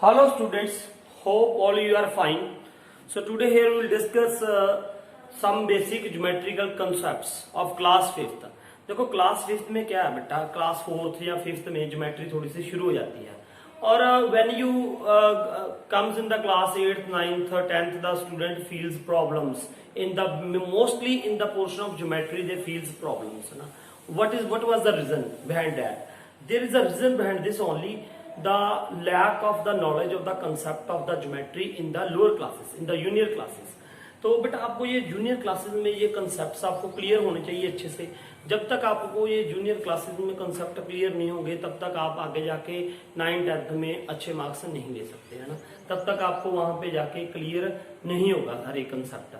Hello students, hope all you are fine. So today here we will discuss some basic geometrical concepts of class 5th. देखो class 5th में क्या है बेटा, class 4th या 5th में geometry थोड़ी सी शुरू हो जाती है और when you comes in the class 8th 9th 10th the student feels problems in the mostly in the portion of geometry they feels problems ना. What was the reason behind that? There is a reason behind this only, the lack of the knowledge of the concept of the geometry in the lower classes, in the junior classes. तो बेटा आपको ये junior classes में ये concept आपको clear होने चाहिए अच्छे से. जब तक आपको ये जूनियर क्लासेस में कंसेप्ट क्लियर नहीं होंगे तब तक आप आगे जाके 9th-10th में अच्छे मार्क्स नहीं ले सकते है ना. तब तक आपको वहां पे जाके क्लियर नहीं होगा हर एक कंसेप्ट.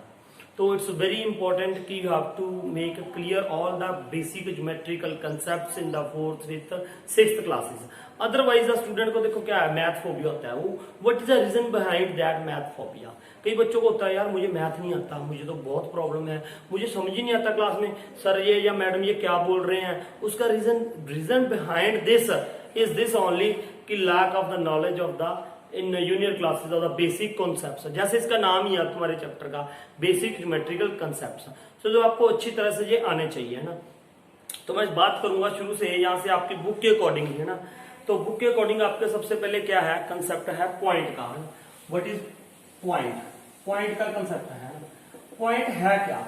तो इट्स वेरी इंपॉर्टेंट कि you have to make clear all the basic geometrical concepts in the 4th, 5th, 6th classes. Otherwise student को देखो क्या है, मैथ फोबिया होता है. वो what is the reason behind that math phobia. कई बच्चों को होता है यार मुझे मैथ नहीं आता, मुझे तो बहुत प्रॉब्लम है, मुझे समझ ही नहीं आता क्लास में सर ये या मैडम ये क्या बोल रहे हैं. उसका reason behind this is this only कि lack of the knowledge of the in junior classes of the basic concepts. जैसे इसका नाम ही है तुम्हारे चैप्टर का बेसिक ज्योमेट्रिकल कॉन्सेप्ट्स. तो जो आपको अच्छी तरह से ये आने चाहिए ना. तो मैं बात करूंगा शुरू से यहाँ से आपकी बुक के अकॉर्डिंग है ना. तो बुक के अकॉर्डिंग आपके सबसे पहले क्या है, कंसेप्ट है पॉइंट का. What is point. पॉइंट का कंसेप्ट है. पॉइंट है क्या,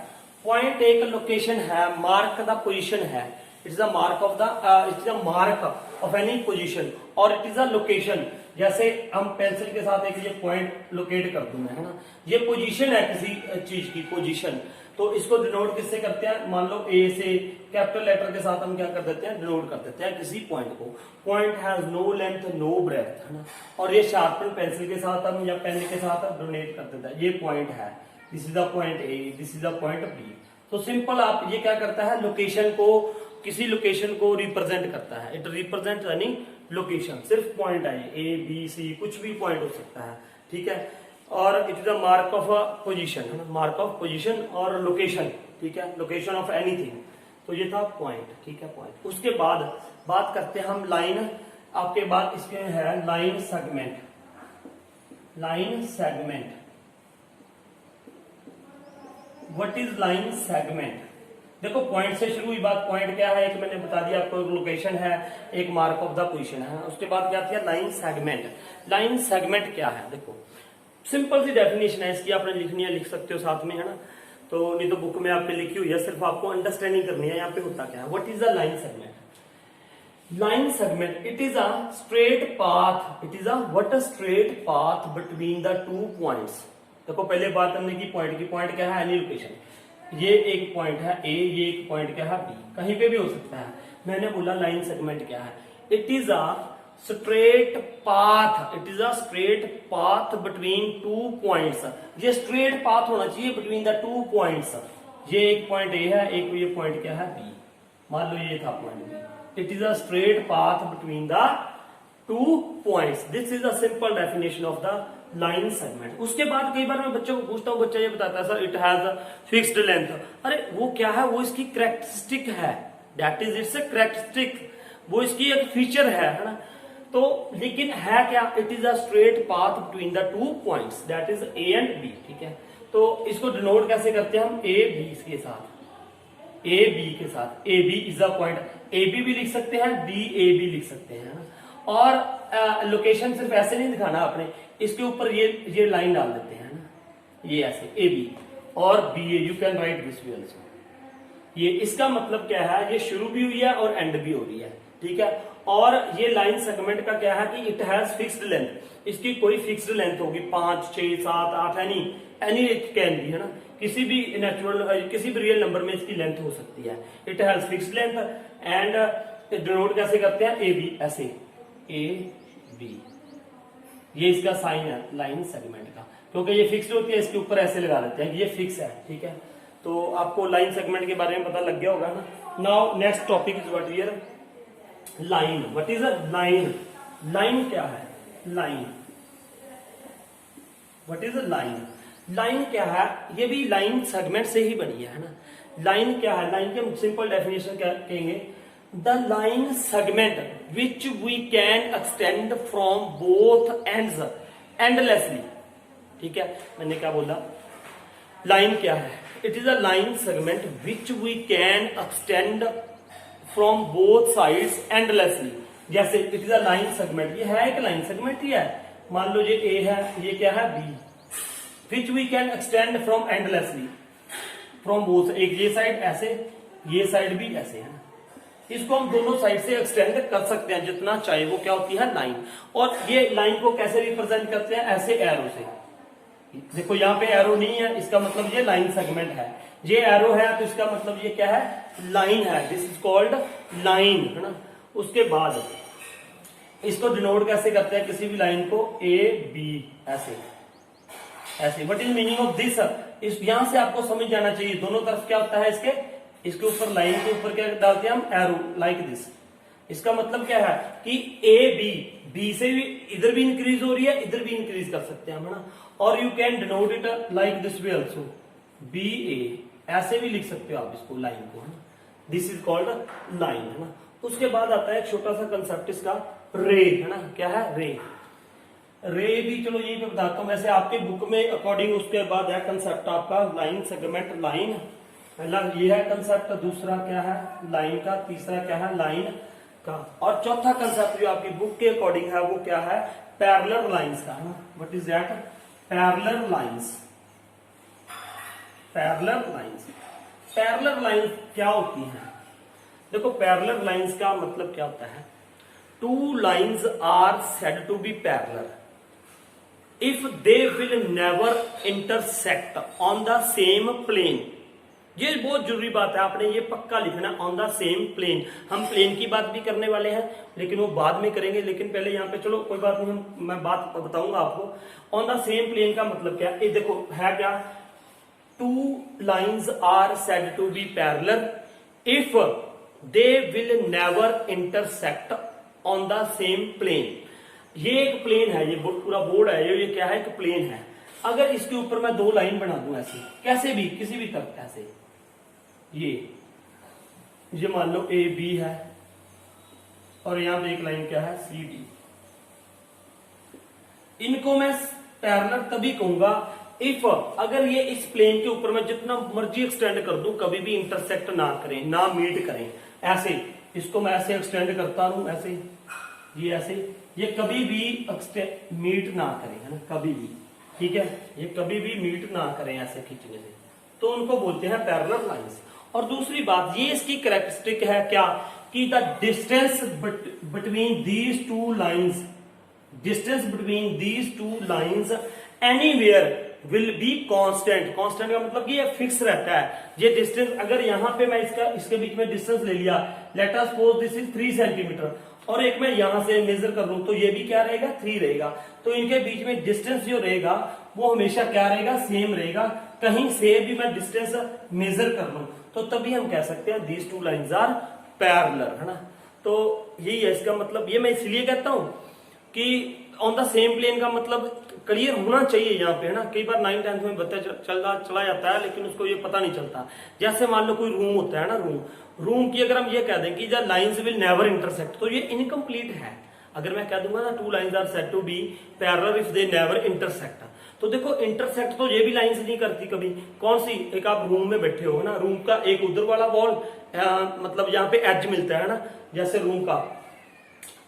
पॉइंट एक लोकेशन है, मार्क द पोजीशन है. It's the mark of the it's the mark of any position और इट इज अ लोकेशन. जैसे हम पेंसिल के साथ एक ये पॉइंट लोकेट कर दूं मैं है ना, ये पोजीशन है किसी चीज की पोजीशन. तो इसको डिनोट किससे करते हैं, मान लो ए से कैपिटल लेटर के साथ हम क्या कर देते हैं, डिनोट कर देते हैं किसी पॉइंट को. Point has no length no breadth है ना. और ये शार्पन पेंसिल के साथ हम या पेन के साथ हम डोनेट कर देते हैं. ये पॉइंट है, this is the point A, this is the point B. तो सिंपल आप ये क्या करता है, लोकेशन को किसी लोकेशन को रिप्रेजेंट करता है. It represent any location. सिर्फ पॉइंट है, ए बी सी कुछ भी पॉइंट हो सकता है. ठीक है. और it is a mark of a position है ना, मार्क ऑफ पोजीशन और लोकेशन. ठीक है, लोकेशन ऑफ एनीथिंग. तो ये था पॉइंट. ठीक है, पॉइंट. उसके बाद बात करते हैं हम लाइन. आपके बाद इसमें है line segment. Line segment. What is line segment. देखो पॉइंट से शुरू हुई बात. पॉइंट क्या है, एक मैंने बता दिया आपको, लोकेशन है, एक मार्क ऑफ द पोजीशन है. उसके बाद क्या किया, लाइन सेगमेंट. लाइन सेगमेंट क्या है, देखो सिंपल सी डेफिनेशन है इसकी, आपने लिखनी है लिख सकते हो साथ में है ना. तो नहीं तो बुक में आपने लिखी हुई है, सिर्फ आपको अंडरस्टैंडिंग करनी है यहाँ पे होता क्या है. What is the line segment. Line segment it is a straight path. It is a what a straight path between the two points. देखो पहले बात हमने की पॉइंट की. पॉइंट क्या है, एनी लोकेशन. ये एक पॉइंट है ए, ये एक पॉइंट क्या है बी, कहीं पे भी हो सकता है. मैंने बोला लाइन सेगमेंट क्या है, it is a straight path. It is a straight path between two points. ये स्ट्रेट पाथ होना चाहिए बिटवीन द टू पॉइंट्स. ये एक पॉइंट ए है, एक ये पॉइंट क्या है बी. मान लो ये था point B. It is a straight path between the two points. This is a simple definition of the line segment. उसके बाद कई बार मैं बच्चों को पूछता हूँ, बच्चा ये बताता है sir it has fixed length. अरे वो क्या है, वो इसकी करेक्टरिस्टिक है. That is it's a characteristic. वो इसकी एक फीचर है ना. तो लेकिन है क्या, it is a straight path between the two points that is A and B. ठीक है. तो इसको डिनोट कैसे करते हैं हम, ए बी के साथ. ए बी के साथ, A B is a point. A B भी लिख सकते हैं, बी ए बी लिख सकते हैं ना. और लोकेशन सिर्फ ऐसे नहीं दिखाना आपने, इसके ऊपर ये लाइन डाल देते हैं ना, ये ऐसे ए बी और B A. You can write this way also. ये इसका मतलब क्या है, ये शुरू भी हुई है और एंड भी हो रही है. ठीक है. और ये लाइन सेगमेंट का क्या है कि इट हैज फिक्स्ड लेंथ. इसकी कोई फिक्स्ड लेंथ होगी, 5 6 7 8 एनी इट कैन बी है ना. किसी भी नेचुरल किसी भी रियल नंबर में इसकी लेंथ हो सकती है. It has fixed length and denote कैसे करते हैं, ए बी ऐसे ए बी. ये इसका साइन है लाइन सेगमेंट का, क्योंकि ये फिक्स्ड होती है इसके ऊपर ऐसे लगा देते हैं कि ये फिक्स है. ठीक है. तो आपको लाइन सेगमेंट के बारे में पता लग गया होगा ना. Now next topic is what here, line. What is a line. Line क्या है, line. What is a line. Line क्या है, ये भी लाइन सेगमेंट से ही बनी है ना. लाइन क्या है, लाइन की हम सिंपल डेफिनेशन क्या कहेंगे, the line segment which we can extend from both ends endlessly. ठीक है, मैंने क्या बोला, लाइन क्या है? It is a line segment which we can extend from both sides endlessly. जैसे it is a line segment, ये है एक लाइन सेगमेंट ही है, मान लो ये ए है, ये क्या है B, which we can extend from endlessly from both, एक ये साइड ऐसे, ये साइड भी ऐसे है, इसको हम दोनों साइड से एक्सटेंड कर सकते हैं जितना चाहे, वो क्या होती है लाइन। और ये लाइन को कैसे रिप्रेजेंट करते हैं? ऐसे एरो से। देखो यहाँ पे एरो नहीं है, इसका मतलब ये लाइन सेगमेंट है, ये एरो है तो इसका मतलब ये क्या है? लाइन है, दिस इज कॉल्ड लाइन, है ना। उसके बाद इसको डिनोट कैसे करते हैं किसी भी लाइन को? ए बी, ऐसे ऐसे। What is meaning of this? इस यहां से आपको समझ जाना चाहिए दोनों तरफ क्या होता है इसके ऊपर, लाइन के ऊपर क्या डालते हैं हम? Arrow, like this. इसका मतलब क्या है कि ए बी, बी से भी इधर भी इंक्रीज हो रही है, इधर भी इंक्रीज कर सकते हैं हम, है ना। और you can denote it like this way also, B A, ऐसे भी लिख सकते हो आप इसको, लाइन को, है ना। दिस इज कॉल्ड लाइन, है ना। उसके बाद आता है एक छोटा सा कंसेप्ट इसका, रे, है ना। क्या है? रे। रे भी चलो यही पे बताता हूं, वैसे आपके बुक में अकॉर्डिंग उसके बाद है कंसेप्ट आपका लाइन सेगमेंट, लाइन। पहला ये है कंसेप्ट, दूसरा क्या है? लाइन का, तीसरा क्या है? लाइन का, और चौथा कंसेप्ट जो आपकी बुक के अकॉर्डिंग है वो क्या है? पैरेलल लाइंस का, है ना। What is that? Parallel lines. Parallel lines, parallel lines क्या होती है? देखो पैरेलल लाइंस का मतलब क्या होता है? Two lines are said to be parallel if they will never intersect on the same plane. ये बहुत जरूरी बात है, आपने ये पक्का लिखना, ऑन द सेम प्लेन। हम प्लेन की बात भी करने वाले हैं लेकिन वो बाद में करेंगे, लेकिन पहले यहाँ पे चलो कोई बात नहीं, मैं बात बताऊंगा आपको। ऑन द सेम प्लेन का मतलब क्या है? देखो है क्या, two lines are said to be parallel if they will never intersect on the same plane. ये एक प्लेन है, ये पूरा बोर्ड है, ये क्या है? एक प्लेन है। अगर इसके ऊपर मैं दो लाइन बना दूं ऐसे, कैसे भी, किसी भी तरफ ऐसे, ये मान लो ए बी है और यहां पे एक लाइन क्या है? C D. इनको मैं पैरेलल तभी कहूंगा इफ, अगर ये इस प्लेन के ऊपर मैं जितना मर्जी एक्सटेंड कर दूं कभी भी इंटरसेक्ट ना करें, ना मीट करें। ऐसे इसको मैं ऐसे एक्सटेंड करता हूं, ऐसे, ये ऐसे, ये कभी भी मीट ना करें, है ना, कभी भी। ठीक है, ये कभी भी मीट ना करें ऐसे खींचने से, तो उनको बोलते हैं पैरेलल लाइंस। और दूसरी बात ये इसकी कैरेक्टरिस्टिक है क्या, कि the distance between these two lines, distance between these two lines anywhere will be constant. Constant का मतलब ये फिक्स रहता है। ये डिस्टेंस, अगर यहां पे मैं इसके बीच में डिस्टेंस ले लिया, let us suppose this is 3 centimetre, और एक मैं यहां से मेजर कर लूं तो ये भी क्या रहेगा? 3 रहेगा। तो इनके बीच में डिस्टेंस जो रहेगा वो हमेशा क्या रहेगा? सेम रहेगा। कहीं से भी मैं डिस्टेंस मेजर कर लूं तो तभी हम कह सकते हैं these two lines are parallel, है ना। तो यही है इसका मतलब। ये मैं इसलिए कहता हूं कि ऑन द सेम प्लेन का मतलब क्लियर होना चाहिए यहाँ पे, है ना। कई बार 9th 10th में बच्चा चला जाता है लेकिन उसको ये पता नहीं चलता। जैसे मान लो कोई रूम होता है ना, रूम की अगर हम ये कह दें कि the lines will never intersect, तो ये इनकम्प्लीट है। अगर मैं कह दूंगा ना two lines are said to be parallel if they never intersect, तो देखो इंटरसेक्ट तो ये भी लाइंस नहीं करती कभी। कौन सी? एक आप रूम में बैठे हो ना, रूम का एक उधर वाला वॉल, मतलब यहाँ पे एज मिलता है ना, जैसे रूम का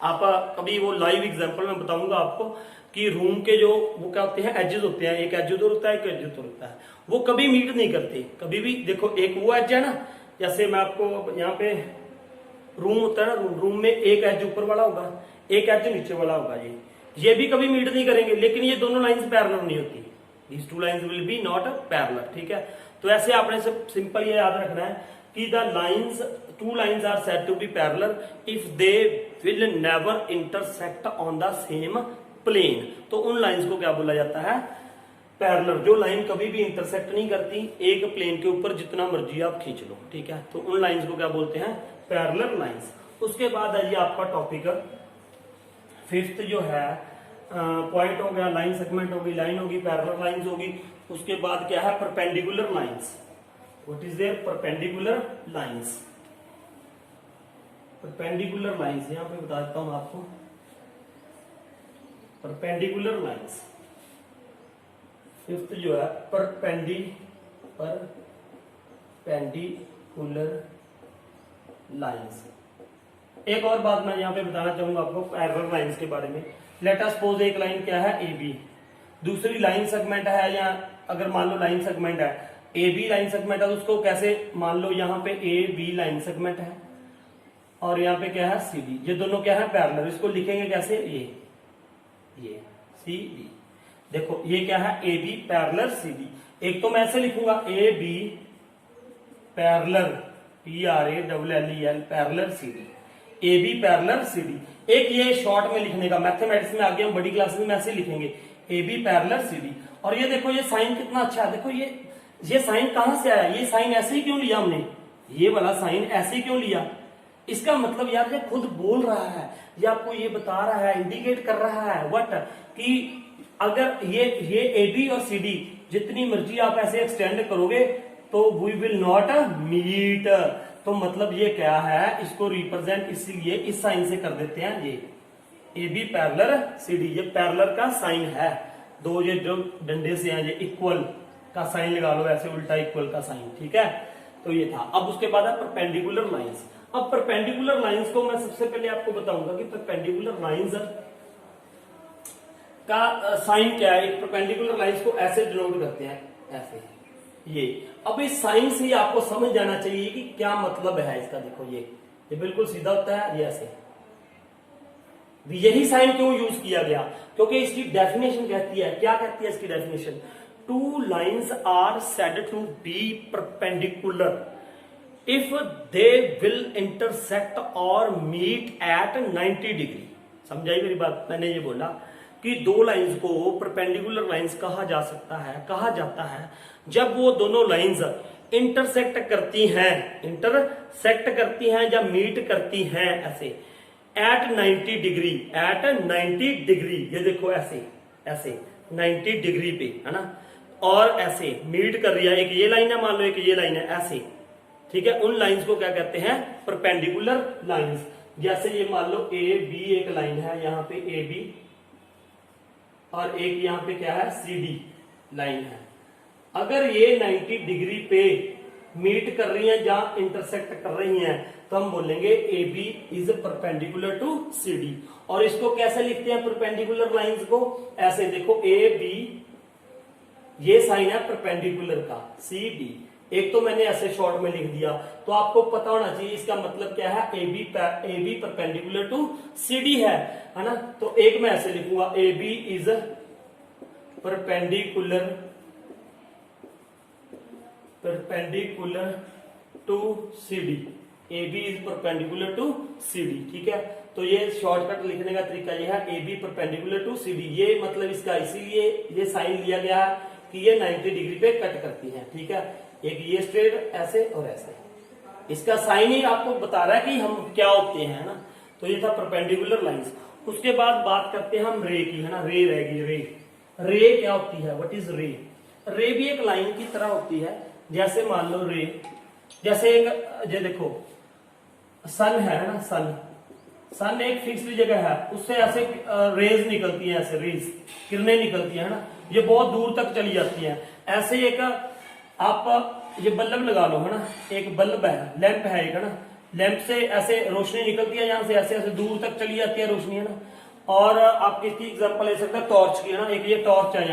आप कभी वो लाइव एग्जांपल में बताऊंगा आपको कि रूम के जो वो क्या होते हैं? एजेस होते हैं, एक एज उधर होता है, एक एज उधर होता है, वो कभी मीट नहीं करते कभी भी। देखो एक वो एज है ना, जैसे मैं आपको यहाँ पे रूम होता है ना, रूम में एक एज ऊपर वाला होगा, एक एज नीचे वाला होगा, ये भी कभी मीट नहीं करेंगे, लेकिन ये दोनों लाइंस पैरेलल नहीं होती। These two lines will be not parallel, ठीक है। तो ऐसे आपने सब सिंपल ये याद रखना है कि the lines, two lines are said to be parallel if they will never intersect on the same plane. तो उन लाइंस को क्या बोला जाता है? पैरेलल। जो लाइन कभी भी इंटरसेक्ट नहीं करती एक प्लेन के ऊपर, जितना मर्जी आप खींच लो, ठीक है। तो उन लाइंस को क्या बोलते हैं? Parallel lines. उसके बाद है ये आपका टॉपिक 5th जो है पॉइंट हो गया, लाइन सेगमेंट होगी, लाइन होगी, पैरेलल लाइंस होगी। उसके बाद क्या है? Perpendicular lines. What is there? Perpendicular lines. Perpendicular lines यहाँ पे बता देता हूं आपको, परपेंडिकुलर लाइंस। फिफ्थ जो है परपेंडिकुलर लाइंस। एक और बात मैं यहाँ पे बताना चाहूंगा आपको पैरेलल लाइंस के बारे में। लेट अस सपोज एक लाइन क्या है ए बी, दूसरी लाइन सेगमेंट है, या अगर मान लो लाइन सेगमेंट है ए बी लाइन सेगमेंट है, तो उसको कैसे मान लो यहाँ पे ए बी लाइन सेगमेंट है और यहाँ पे क्या है सी डी, ये दोनों क्या है पैरेलल, इसको लिखेंगे कैसे ये सी डी। देखो ये क्या है A B parallel C D. एक तो मैं ऐसे लिखूंगा A B parallel PRALLEL parallel C D, A B parallel C D. एक ये शॉर्ट में लिखने का, मैथमेटिक्स में आगे हम बड़ी क्लासेस में ऐसे लिखेंगे A B parallel C D. और ये देखो ये साइन कितना अच्छा है, देखो ये साइन कहां से आया, ये साइन ऐसे ही क्यों लिया हमने, ये वाला साइन ऐसे ही क्यों लिया, इसका मतलब यार ये खुद बोल रहा है, ये आपको ये बता रहा है, इंडिकेट कर रहा है व्हाट कि अगर ये ए बी और सी डी जितनी मर्जी आप ऐसे एक्सटेंड करोगे तो वी विल नॉट मीट। तो मतलब ये क्या है, इसको रिप्रेजेंट इसीलिए इस साइन से कर देते हैं, ये A B parallel C D, ये पैरेलल का साइन है। दो ये जो डंडे से हैं ये इक्वल का साइन लगा लो, ऐसे उल्टा इक्वल का साइन, ठीक है। तो ये था। अब उसके बाद है परपेंडिकुलर लाइंस। अब परपेंडिकुलर लाइंस को मैं सबसे पहले आपको बताऊंगा कि परपेंडिकुलर लाइंस का साइन क्या है। परपेंडिकुलर लाइंस को ऐसे डिनोट करते हैं, ऐसे ये। अब इस साइन से ही आपको समझ जाना चाहिए कि क्या मतलब है इसका। देखो ये बिल्कुल सीधा होता है, ये ऐसे। यही साइन क्यों यूज किया गया, क्योंकि इसकी डेफिनेशन कहती है, क्या कहती है इसकी definition, two lines are said to be perpendicular if they will intersect और मीट एट 90 डिग्री। समझाई मेरी बात। मैंने ये बोला कि दो लाइंस को परपेंडिकुलर लाइंस कहा जा सकता है, कहा जाता है जब वो दोनों लाइंस इंटरसेक्ट करती हैं या मीट करती हैं ऐसे एट 90 डिग्री, एट 90 डिग्री। ये देखो ऐसे 90 डिग्री पे है ना, और ऐसे मीट कर रही है। एक ये लाइन है मान लो, एक ये लाइन है, ऐसे, ठीक है। उन लाइंस को क्या कहते हैं, परपेंडिकुलर लाइंस। जैसे ये मान लो ए बी एक लाइन है, यहाँ पे ए बी, और एक यहाँ पे क्या है सी डी लाइन है। अगर ये 90 डिग्री पे मीट कर रही हैं या इंटरसेक्ट कर रही हैं तो हम बोलेंगे A B is perpendicular to C D. और इसको कैसे लिखते हैं परपेंडिकुलर लाइंस को, ऐसे देखो ए बी, ये साइन है परपेंडिकुलर का, सी डी। एक तो मैंने ऐसे शॉर्ट में लिख दिया, तो आपको पता होना चाहिए इसका मतलब क्या है, A B perpendicular to C D है ना। तो एक मैं ऐसे लिखूंगा A B is perpendicular to C D, A B is perpendicular to C D, ठीक है। तो ये शॉर्टकट लिखने का तरीका ये है, A B perpendicular to C D. ये मतलब इसका इसीलिए ये साइन लिया गया है कि ये 90 डिग्री पे कट करती है, ठीक है। एक ये स्ट्रेट ऐसे और ऐसे, इसका साइन ही आपको बता रहा है कि हम क्या होते हैं ना। तो ये था परपेंडिकुलर लाइंस। उसके बाद बात करते हैं हम रे की, है ना। रे रहेगी, रे क्या होती है, व्हाट इज रे। रे भी एक लाइन की तरह होती है। जैसे मान लो रे, जैसे एक ये देखो सन है ना, सन एक फिक्स्ड जगह है, उससे ऐसे रेज निकलती है, ऐसे रेज किरणें निकलती है ना, ये बहुत दूर तक चली जाती है। ऐसे एक आप ये बल्ब लगा लो, है ना, एक बल्ब है, लैंप है एक, है ना, लैंप से ऐसे रोशनी निकलती है, यहाँ से ऐसे ऐसे दूर तक चली जाती है रोशनी, है ना। और आप इसकी एग्जांपल ले सकते हैं टॉर्च की, है ना। एक ये टॉर्च है,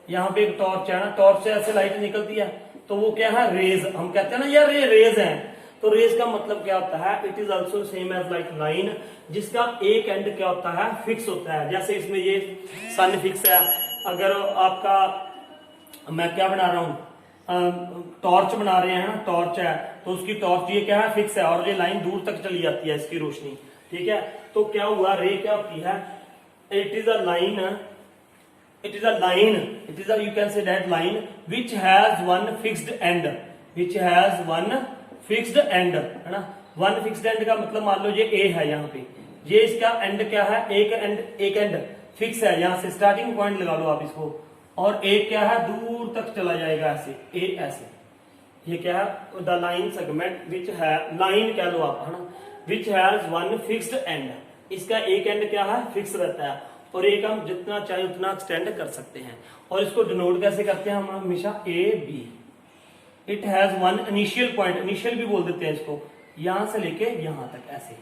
यहाँ पे एक टॉर्च है ना, टॉर्च से ऐसे लाइट निकलती है, तो वो क्या है, रेज। हम कहते हैं ना यार ये रेज है, तो रेज का मतलब क्या होता है, it is also same as like line, जिसका एक एंड क्या होता है, फिक्स होता है। जैसे इसमें ये सन फिक्स है, अगर आपका मैं क्या बना रहा हूं, टॉर्च बना रहे हैं ना, टॉर्च है, तो उसकी टॉर्च ये क्या है, फिक्स है, और ये लाइन दूर तक चली जाती है इसकी रोशनी, ठीक है। तो क्या हुआ, रे क्या होती है, it is a line, you can say that line which has one fixed end, है ना। वन फिक्स्ड एंड का मतलब मान लो ये ए है, यहाँ पे ये इसका एंड क्या है, एक एंड फिक्स है, यहाँ से स्टार्टिंग पॉइंट लगा लो आप इसको, और एक क्या है, दूर तक चला जाएगा ऐसे, ए ऐसे। ये क्या है, द लाइन सेगमेंट विच है, लाइन कह लो आप, है ना। विच हैज वन फिक्स्ड एंड, इसका एक एंड क्या है, फिक्स रहता है, और एक हम जितना चाहे उतना एक्सटेंड कर सकते हैं। और इसको डिनोट कैसे करते हैं हम हमेशा, A B. It has one initial point, initial भी बोल देते हैं इसको, यहां से लेके यहां तक ऐसे।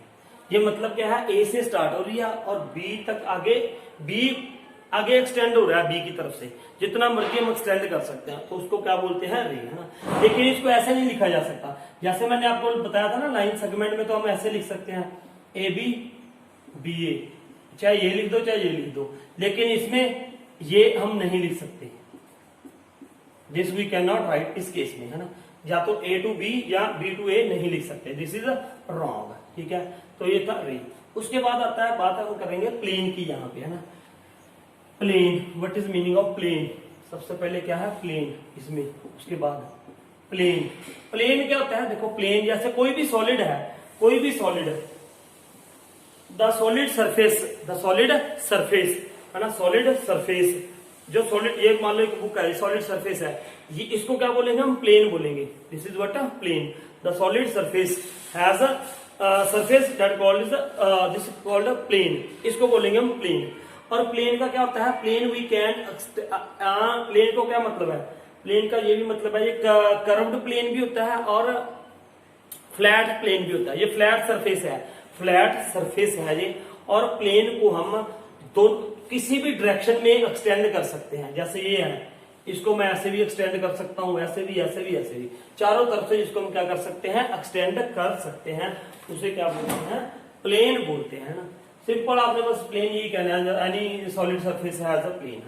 ये मतलब क्या है, ए से स्टार्ट हो रही है और बी तक आगे, बी आगे एक्सटेंड हो रहा है बी की तरफ से, जितना मर्जी हम एक्सटेंड कर सकते हैं, तो उसको क्या बोलते हैं, रे, है ना। लेकिन इसको ऐसे नहीं लिखा जा सकता, जैसे मैंने आपको बताया था ना लाइन सेगमेंट में, तो हम ऐसे लिख सकते हैं ए बी बी ए, चाहे ये लिख दो चाहे ये लिख दो, लेकिन इसमें ये हम नहीं लिख सकते, this we can not write इस केस में, है ना। या तो ए टू बी या बी टू ए नहीं लिख सकते, दिस इज रॉन्ग, ठीक है। तो ये था रे। उसके बाद आता है बात, हम करेंगे प्लेन की यहाँ पे, है ना। Plane, what is meaning of plane, सबसे पहले क्या है प्लेन इसमें, उसके बाद प्लेन। प्लेन क्या होता है, देखो प्लेन जैसे कोई भी सॉलिड है, कोई भी solid, the solid surface, the solid surface, है ना, सॉलिड सरफेस, जो सॉलिड, ये मान लो एक बुक है, सॉलिड सरफेस है, ये इसको क्या बोलेंगे हम, प्लेन बोलेंगे, this is what plane. The solid surface has a surface that called this called plane, इसको बोलेंगे हम प्लेन। और प्लेन का क्या होता है, प्लेन वी कैन, प्लेन को क्या मतलब है, प्लेन का ये भी मतलब है, ये कर्व्ड प्लेन भी होता है और फ्लैट प्लेन भी होता है। ये फ्लैट सरफेस है, फ्लैट सरफेस है ये, और प्लेन को हम दो किसी भी डायरेक्शन में एक्सटेंड कर सकते हैं, जैसे ये है, इसको मैं ऐसे भी एक्सटेंड कर सकता हूं, ऐसे भी, ऐसे भी, ऐसे भी, चारों तरफ से इसको हम क्या कर सकते हैं, एक्सटेंड कर सकते हैं, उसे क्या बोलते हैं, प्लेन बोलते हैं ना। सिंपल, आपने बस प्लेन यही कहना है, any solid surface has a plane,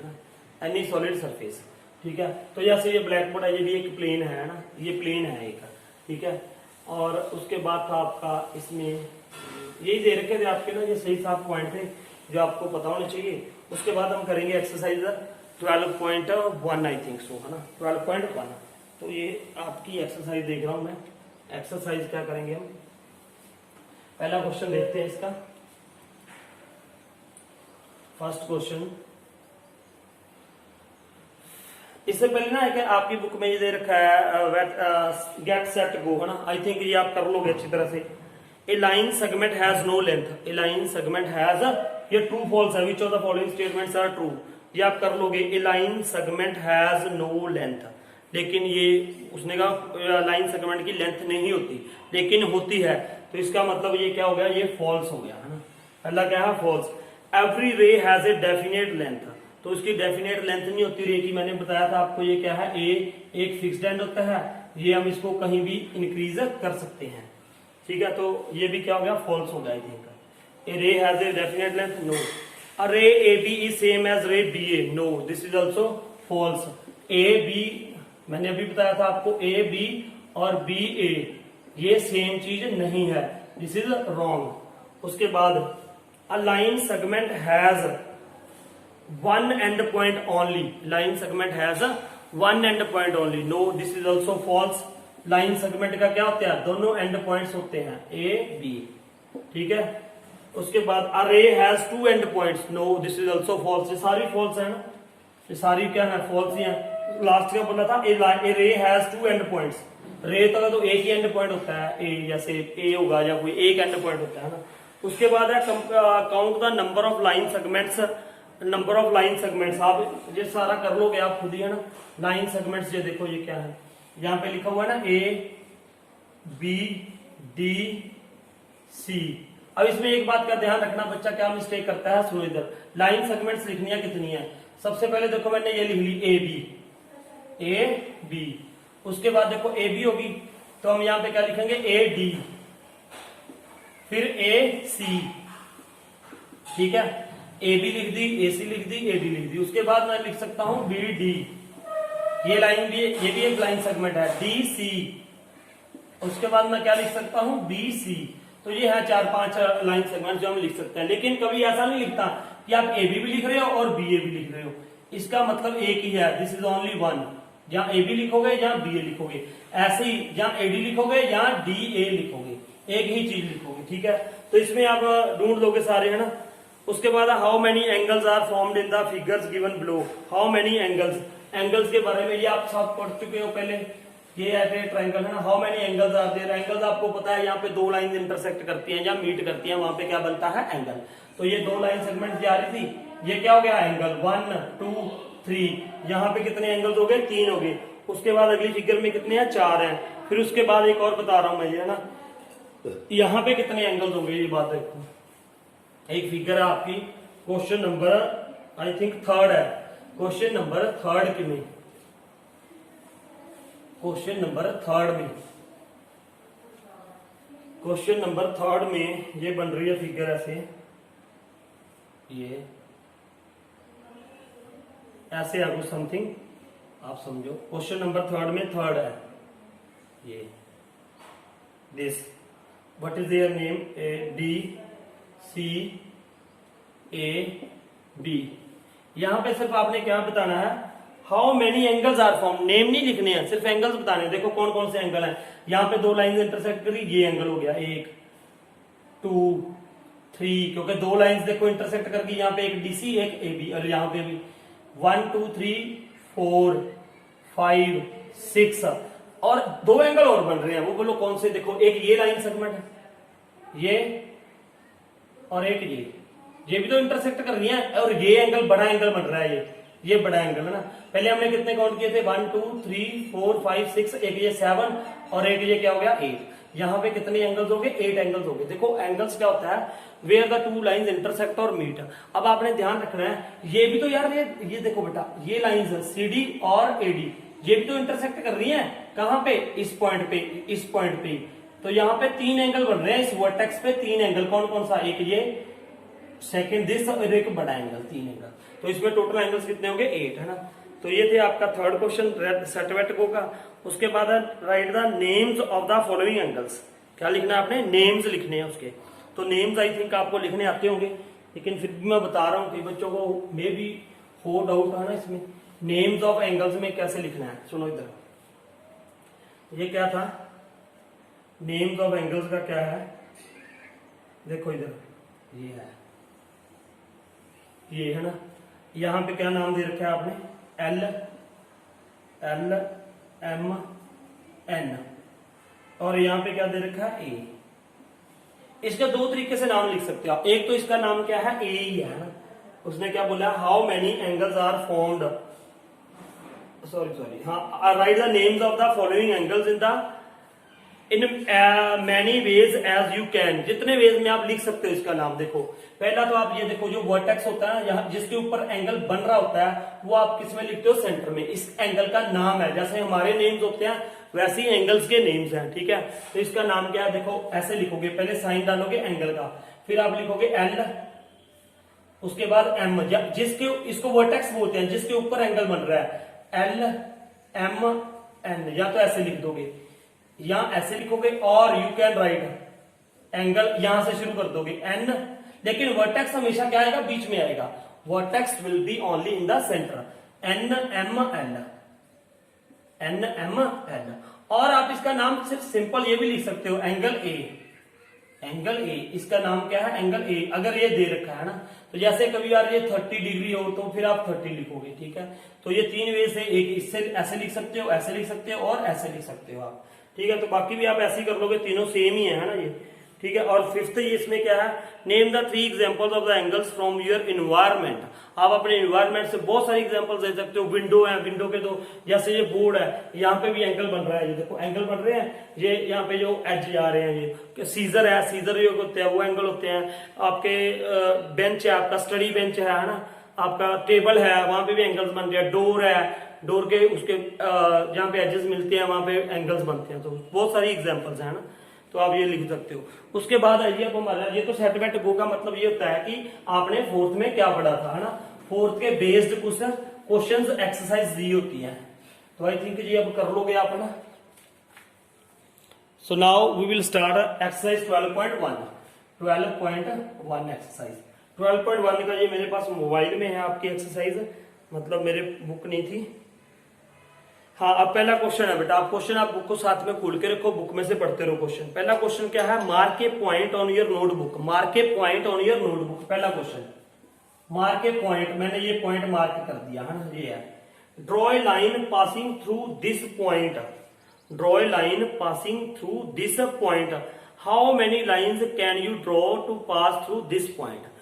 any solid surface, ठीक है। तो जैसे ये ब्लैक बोर्ड है, ये भी एक प्लेन है ना, ये प्लेन है एक, ठीक है। और उसके बाद था आपका, इसमें यही दे रखे थे आपके ना, ये सही साफ पॉइंट थे जो आपको पता होने चाहिए। उसके बाद हम करेंगे एक्सरसाइज 12.1 आई थिंक सो, है ना, 12.1। तो ये आपकी एक्सरसाइज देख रहा हूं मैं, एक्सरसाइज क्या करेंगे हम, पहला क्वेश्चन देखते हैं इसका। फर्स्ट क्वेश्चन, इससे पहले ना है आपकी बुक में ये दे रखा है गेट सेट गो, है ना, आई थिंक ये आप कर लोगे अच्छी तरह से। A line segment has no length, a line segment has, ये ट्रू फॉल्स है, which of the following statements are true, ये आप कर लोगे। A line segment has no length, लेकिन ये उसने कहा लाइन सेगमेंट की लेंथ नहीं होती, लेकिन होती है, तो इसका मतलब ये क्या हो गया, ये फॉल्स हो गया, है ना। पहला क्या है, फॉल्स। एवरी रे हैज ए डेफिनेट लेंथ, तो इसकी डेफिनेट लेंथ नहीं होती रे की, मैंने बताया था आपको, ये क्या है, ए एक फिक्स्ड एंड होता है, ये हम इसको कहीं भी इंक्रीज कर सकते हैं, ठीक है। तो ये भी क्या हो गया, फॉल्स हो गया, आई think. A ray has a definite length, no. A ray A B is same as ray B A, no, this is also false. A B, मैंने अभी बताया था आपको, ए बी और बी ए ये सेम चीज नहीं है, दिस इज रॉन्ग। उसके बाद a line segment has one end point only, line segment has one end point only, no, this is also false. Line segment का क्या होता है, दोनों एंड पॉइंट्स होते हैं, ए बी, ठीक है। उसके बाद a ray has two end points, no, this is also false. ये सारी फॉल्स है ना, ये सारी क्या है, फॉल्स ही है। लास्ट का बोला था ए ray has two end points, रे तो एक ही एंड पॉइंट होता है, ए जैसे ए होगा या कोई एक एंड पॉइंट होता है ना। उसके बाद है count the number of line segments, number of line segments, आप ये सारा कर लोगे आप खुद ही, है ना। लाइन सेगमेंट्स, ये देखो ये क्या है, यहाँ पे लिखा हुआ है ना, ए बी डी सी। अब इसमें एक बात का ध्यान रखना, बच्चा क्या मिस्टेक करता है, सुनो इधर, लाइन सेगमेंट्स लिखनी है कितनी है। सबसे पहले देखो मैंने ये लिख ली ए बी, ए बी। उसके बाद देखो ए बी होगी, तो हम यहाँ पे क्या लिखेंगे, ए डी, फिर ए सी, ठीक है। ए बी लिख दी, ए सी लिख दी, ए डी लिख दी। उसके बाद मैं लिख सकता हूं बी डी, ये लाइन भी, ये भी एक लाइन सेगमेंट है, डी सी। उसके बाद मैं क्या लिख सकता हूं, बी सी। तो ये है 4-5 लाइन सेगमेंट जो हम लिख सकते हैं, लेकिन कभी ऐसा नहीं लिखता कि आप ए बी भी लिख रहे हो और बी ए भी लिख रहे हो, इसका मतलब एक ही है, दिस इज ओनली वन। जहां ए बी लिखोगे जहां बी ए लिखोगे, ऐसे ही जहां ए डी लिखोगे जहां डी ए लिखोगे, एक ही चीज लिखोगे, ठीक है। तो इसमें आप ढूंढ लोगे सारे, है ना। उसके बाद how many angles are formed in the figures given below, how many angles, angles के बारे में ये आप सब पढ़ चुके हो पहले, ये ऐसे ट्रायंगल है ना, how many angles are there, angles आपको पता है यहाँ पे दो लाइन इंटरसेक्ट करती हैं या मीट करती हैं, वहां पे क्या बनता है एंगल। तो ये दो लाइन सेगमेंट जा रही थी, ये क्या हो गया एंगल 1 2 3, यहाँ पे कितने एंगल्स हो गए 3 हो गए। उसके बाद अगली फिगर में कितने हैं 4 हैं। फिर उसके बाद एक और बता रहा हूं मैं ये है ना, यहाँ पे कितने एंगल्स होंगे ये बात देखो। एक फिगर है आपकी क्वेश्चन नंबर आई थिंक 3 है, क्वेश्चन नंबर 3 में, क्वेश्चन नंबर 3 में, क्वेश्चन नंबर 3 में ये बन रही है फिगर ऐसे, ये ऐसे है कुछ समथिंग, आप समझो। क्वेश्चन नंबर 3 में 3 है ये, this what is their name, D C A B. यहां पे सिर्फ आपने क्या बताना है, how many angles are form, name नहीं लिखने हैं, सिर्फ एंगल्स बताने हैं। देखो कौन कौन से एंगल हैं, यहाँ पे दो लाइन इंटरसेक्ट करी, ये एंगल हो गया 1 2 3, क्योंकि दो लाइंस देखो इंटरसेक्ट कर गई, यहाँ पे एक डीसी एक एबी, और यहाँ पे भी 1 2 3 4 5 6, और दो एंगल और बन रहे हैं, वो बोलो कौन से। देखो एक ये लाइन सेगमेंट है, ये और एक ये भी तो इंटरसेक्ट कर रही है, और ये एंगल बड़ा एंगल बन रहा है, ये बड़ा एंगल है ना। पहले हमने कितने काउंट किए थे 1 2 3 4 5 6, एक ये 7 और एक ये क्या हो गया 8। यहाँ पे कितने एंगल्स हो गए 8 एंगल्स हो गए। देखो एंगल्स क्या होता है, where the two lines intersect और मीट। अब आपने ध्यान रखना है, ये भी तो यार ये देखो बेटा, ये लाइंस है CD और AD, ये भी तो इंटरसेक्ट कर रही है, कहां पे, इस पॉइंट पे, इस पॉइंट पे। तो यहाँ पे 3 एंगल बन रहे हैं इस वर्टेक्स पे, 3 एंगल, कौन कौन सा, एक ये, सेकंड दिस और एक बड़ा एंगल, 3 एंगल। तो इसमें टोटल एंगल्स कितने होंगे 8 है ना। तो ये थे आपका 3rd क्वेश्चन सेटवेटको का। उसके बाद right the names of the following angles, क्या लिखना है आपने, नेम्स लिखने हैं उसके। तो नेम्स आई थिंक आपको लिखने आते होंगे, लेकिन फिर भी मैं बता रहा हूँ कि बच्चों को मे भी हो डाउट है ना इसमें, नेम्स ऑफ एंगल्स में कैसे लिखना है। सुनो इधर, ये क्या था, नेम्स ऑफ एंगल्स का क्या है, देखो इधर ये है, ये है ना, यहां पे क्या नाम दे रखा है आपने, L L M N, और यहां पे क्या दे रखा है A। इसका दो तरीके से नाम लिख सकते हो आप, एक तो इसका नाम क्या है A ही है ना, उसने क्या बोला, how many angles are formed, sorry हाँ, write the names of the following angles in many ways as you can, जितने वेज में आप लिख सकते हो इसका नाम। देखो पहला तो आप ये देखो, जो वर्टेक्स होता है यहाँ जिसके ऊपर एंगल बन रहा होता है, वो आप किस में लिखते हो, सेंटर में। इस एंगल का नाम है, जैसे हमारे नेम्स होते हैं वैसे ही एंगल्स के नेम्स हैं, ठीक है। तो इसका नाम क्या है, देखो ऐसे लिखोगे, पहले साइन डालोगे एंगल का, फिर आप लिखोगे L, उसके बाद M, जिसके, इसको वर्टेक्स बोलते हैं जिसके ऊपर एंगल बन रहा है, L M N, या तो ऐसे लिख दोगे या ऐसे लिखोगे, और यू कैन राइट एंगल यहां से शुरू कर दोगे N, लेकिन वर्टेक्स हमेशा क्या आएगा, बीच में आएगा, vertex will be only in the centre, N M N, N M N। और आप इसका नाम सिर्फ सिंपल ये भी लिख सकते हो, एंगल A, एंगल A, इसका नाम क्या है, एंगल A, अगर ये दे रखा है ना। तो जैसे कभी यार ये 30 डिग्री हो तो फिर आप 30 लिखोगे, ठीक है। तो ये 3 वे से, एक इससे ऐसे लिख सकते हो, ऐसे लिख सकते हो और ऐसे लिख सकते हो आप, ठीक है। तो बाकी भी आप ऐसे ही कर लोगे, तीनों सेम ही है ना ये, ठीक है। और 5th ये इसमें क्या है, name the 3 examples of the angles from your environment. आप अपने एनवायरनमेंट से बहुत सारी एग्जांपल्स दे सकते हो। विंडो है, विंडो के दो, जैसे ये बोर्ड है, यहाँ पे भी एंगल बन रहा है, ये देखो एंगल बन रहे हैं, ये यहाँ पे जो एज आ रहे हैं, ये सीजर है, सीजर जो होते हैं वो एंगल होते हैं। आपके बेंच है, आपका स्टडी बेंच है ना, आपका टेबल है, वहां पे भी एंगल्स बन रहे हैं। डोर है, डोर के उसके जहाँ पे एजेस मिलते हैं वहां पे एंगल्स बनते हैं। तो बहुत सारी एग्जांपल्स है ना, तो आप ये लिख सकते हो। उसके बाद आइए अब हमारा, ये तो सेट वेट गो का मतलब ये होता है कि आपने 4th में क्या पढ़ा था, है ना। 4th के बेस्ड कुछ क्वेश्चंस एक्सरसाइज दी होती है, तो आई थिंक ये अब कर लोगे आप, है ना। So now we will start exercise 12.1 exercise 12.1 का ये मेरे पास मोबाइल में है आपकी एक्सरसाइज, मतलब मेरे बुक नहीं थी। हाँ, अब पहला क्वेश्चन है बेटा, आप क्वेश्चन आप बुक को साथ में खोल के रखो, बुक में से पढ़ते रहो क्वेश्चन। पहला क्वेश्चन क्या है, mark A point on your notebook, mark A point on your notebook. पहला क्वेश्चन, मार्क ए पॉइंट, मैंने ये पॉइंट मार्क कर दिया है ना, ये है। Draw a line passing through this point, draw a line passing through this point, how many lines can you draw two pass through this point.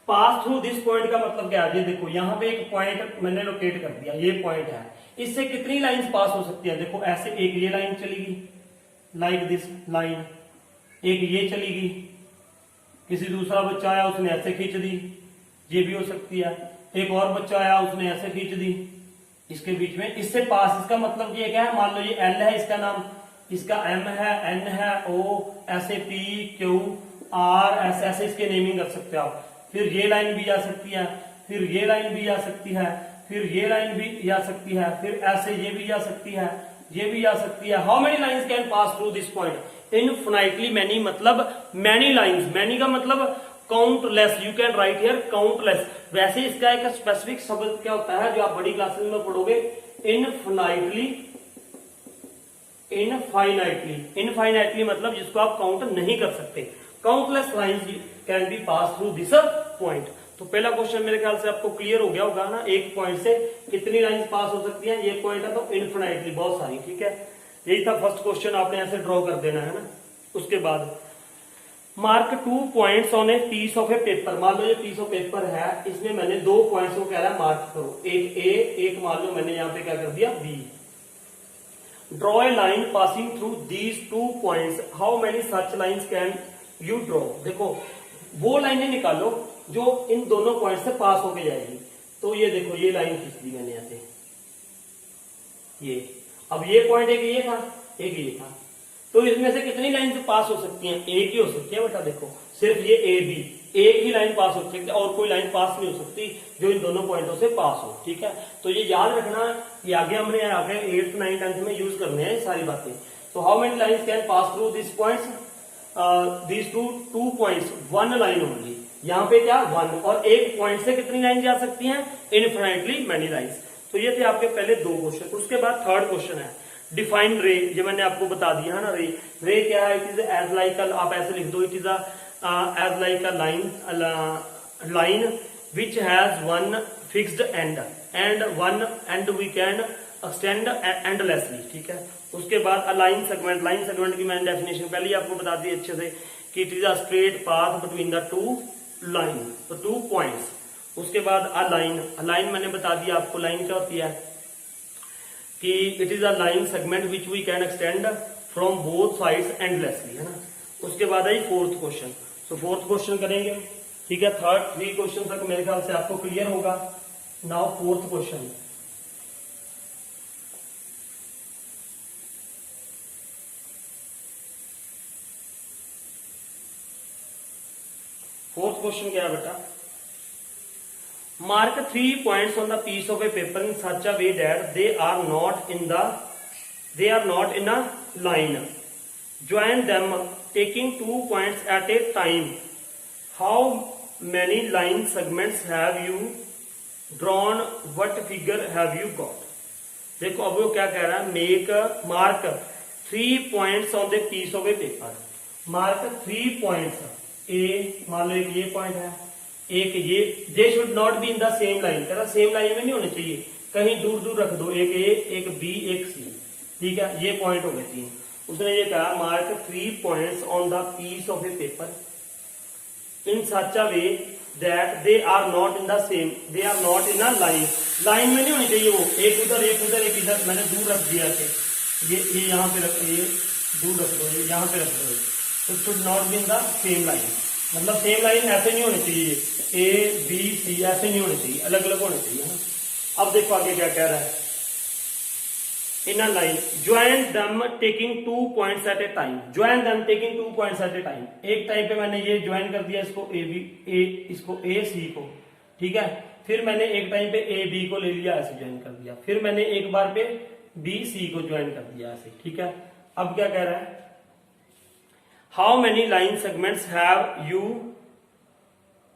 Pass through this point का मतलब क्या है, ये देखो यहाँ पे एक पॉइंट मैंने लोकेट कर दिया, ये पॉइंट है, इससे कितनी लाइंस पास हो सकती है, देखो ऐसे एक ये लाइन चलेगी लाइक दिस लाइन, एक ये चलेगी, किसी दूसरा बच्चा आया उसने ऐसे खींच दी, ये भी हो सकती है, एक और बच्चा आया उसने ऐसे खींच दी, इसके बीच में इससे पास, इसका मतलब ये क्या है, मान लो ये एल है इसका नाम, इसका एम है, एन है, ओ, ऐसे पी क्यू आर, ऐसे ऐसे इसके नेमिंग कर सकते हो आप। फिर ये लाइन भी जा सकती है, फिर ये लाइन भी जा सकती है, फिर ये लाइन भी जा सकती है, फिर ऐसे ये भी जा सकती है, ये भी जा सकती है। How many lines can pass through this point, infinitely many, मतलब मैनी लाइंस, मैनी का मतलब countless, you can write here countless. वैसे इसका एक स्पेसिफिक शब्द क्या होता है जो आप बड़ी क्लासेस में पढ़ोगे, इनफिनाइटली, इनफाइनाइटली, इनफाइनाइटली मतलब जिसको आप काउंट नहीं कर सकते। Countless lines can be pass through this point. तो पहला क्वेश्चन मेरे ख्याल से आपको क्लियर हो गया होगा ना, एक पॉइंट से कितनी लाइंस पास हो सकती हैं, ये पॉइंट है तो इनफिनाइटली बहुत सारी, ठीक है। यही था फर्स्ट क्वेश्चन, आपने ऐसे ड्रॉ कर देना है ना। उसके बाद mark 2 points on a piece of a paper, मान लो ये पीस ऑफ पेपर है, इसमें मैंने 2 पॉइंट्स को कह रहा है मार्क करो, एक ए, एक मान लो मैंने यहाँ पे क्या कर दिया B. Draw a line passing through these 2 points, how many such lines can you draw. देखो वो लाइनें निकालो जो इन दोनों पॉइंट से पास होके जाएगी। तो ये देखो ये लाइन खींच दी मैंने ऐसे, ये अब ये पॉइंट एक ये था, एक ये था, तो इसमें से कितनी लाइन से पास हो सकती हैं, एक ही हो सकती है बेटा। देखो सिर्फ ये ए बी, एक ही लाइन पास हो सकती है और कोई लाइन पास नहीं हो सकती जो इन दोनों पॉइंटों से पास हो, ठीक है। तो ये याद रखना, ये आगे हमने आगे 8th 9th 10th में यूज करने हैं सारी बातें। तो how many lines can pass through this points, these two points, one line only, यहाँ पे क्या 1, और एक पॉइंट से कितनी लाइन जा सकती हैं, इनफिनाइटली मैनी लाइंस। तो ये थे आपके पहले 2 क्वेश्चन। उसके बाद थर्ड क्वेश्चन है डिफाइन रे, ये मैंने आपको बता दिया है ना। रे, रे क्या है, इट इज एज लाइक, आप ऐसे लिख दो, it is as like a line which has one fixed end and one end we can extend endlessly, ठीक है। उसके बाद a line segment, line segment की मैंने डेफिनेशन पहले ही आपको बता दी अच्छे से कि it is a straight path between the 2 line, तो 2 पॉइंट्स। उसके बाद अ लाइन मैंने बता दिया आपको, लाइन क्या होती है कि it is a line segment which we can extend from both sides endlessly, है ना। उसके बाद आई 4th क्वेश्चन, तो 4th क्वेश्चन करेंगे, ठीक है। 3 क्वेश्चन तक मेरे ख्याल से आपको क्लियर होगा। Now 4th question, fourth question क्या है बेटा, mark 3 points on the piece of a paper in such a way that they are not in a line, join them taking 2 points at a time, how many line segments have you drawn, what figure have you got. देखो अब वो क्या कह रहा है, mark 3 points on the piece of a paper, mark 3 points, A मान लो एक ये पॉइंट है, एक ये, they should not be in the same line, कह रहा सेम लाइन में नहीं होने चाहिए, कहीं दूर दूर रख दो, एक ए, एक बी, एक सी, ठीक है। ये पॉइंट हो गए 3। उसने ये कहा mark 3 points on the piece of a paper in such a way that they are not in the same, they are not in a line, line में नहीं होनी चाहिए वो, एक उधर एक उधर एक इधर, मैंने दूर रख दिया थे, ये यहाँ पे रख, ये दूर रख दो, ये यहाँ पे रख दो, तो should not be in the same line, मतलब सेम लाइन ऐसे नहीं होनी चाहिए, ए बी सी ऐसे नहीं होने चाहिए, अलग अलग होने चाहिए, है ना। अब देखो आगे क्या कह रहा है, in a line join them taking 2 points at a time, join them taking 2 points at a time, एक टाइम पे मैंने ये ज्वाइन कर दिया इसको ए बी, इसको ए सी को, ठीक है। फिर मैंने एक टाइम पे ए बी को ले लिया, ऐसे ज्वाइन कर दिया, फिर मैंने एक बार पे बी सी को ज्वाइन कर दिया ऐसे, ठीक है। अब क्या कह रहा है, how many line segments have you